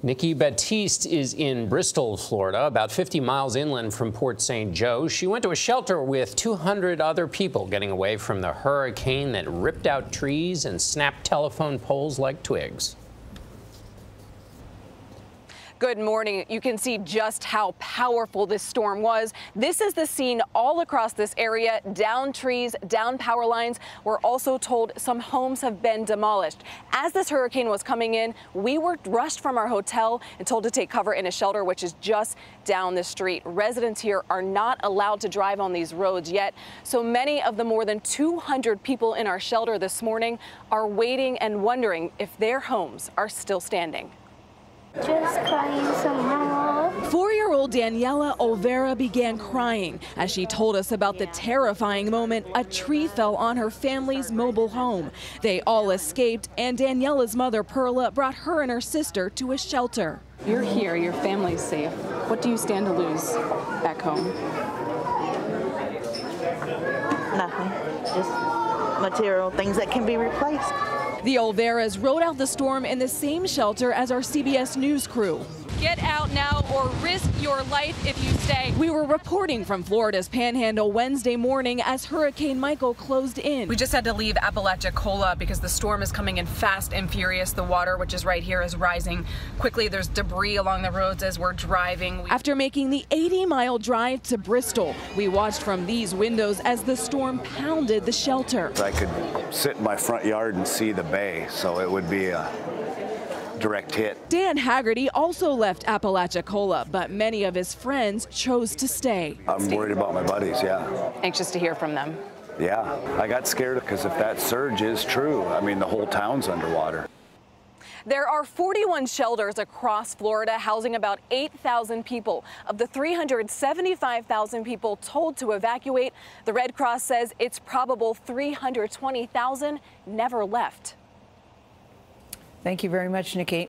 Nikki Battiste is in Bristol, Florida, about 50 miles inland from Port St. Joe. She went to a shelter with 200 other people getting away from the hurricane that ripped out trees and snapped telephone poles like twigs. Good morning. You can see just how powerful this storm was. This is the scene all across this area. Down trees, down power lines. We're also told some homes have been demolished. As this hurricane was coming in, we were rushed from our hotel and told to take cover in a shelter, which is just down the street. Residents here are not allowed to drive on these roads yet. So many of the more than 200 people in our shelter this morning are waiting and wondering if their homes are still standing. Just crying somehow. 4-year-old Daniela Olvera began crying as she told us about the terrifying moment a tree fell on her family's mobile home. They all escaped, and Daniela's mother, Perla, brought her and her sister to a shelter. You're here, your family's safe. What do you stand to lose back home? Nothing, just material things that can be replaced. The Olveras rode out the storm in the same shelter as our CBS News crew. Get out now or risk your life if you stay. We were reporting from Florida's Panhandle Wednesday morning as Hurricane Michael closed in. We just had to leave Apalachicola because the storm is coming in fast and furious. The water, which is right here, is rising quickly. There's debris along the roads as we're driving. After making the 80-mile drive to Bristol, we watched from these windows as the storm pounded the shelter. I could sit in my front yard and see the bay, so it would be a direct hit. Dan Haggerty also left Apalachicola, but many of his friends chose to stay. I'm worried about my buddies, yeah. Anxious to hear from them. Yeah, I got scared because if that surge is true, I mean, the whole town's underwater. There are 41 shelters across Florida housing about 8,000 people. Of the 375,000 people told to evacuate, the Red Cross says it's probable 320,000 never left. Thank you very much, Nikki.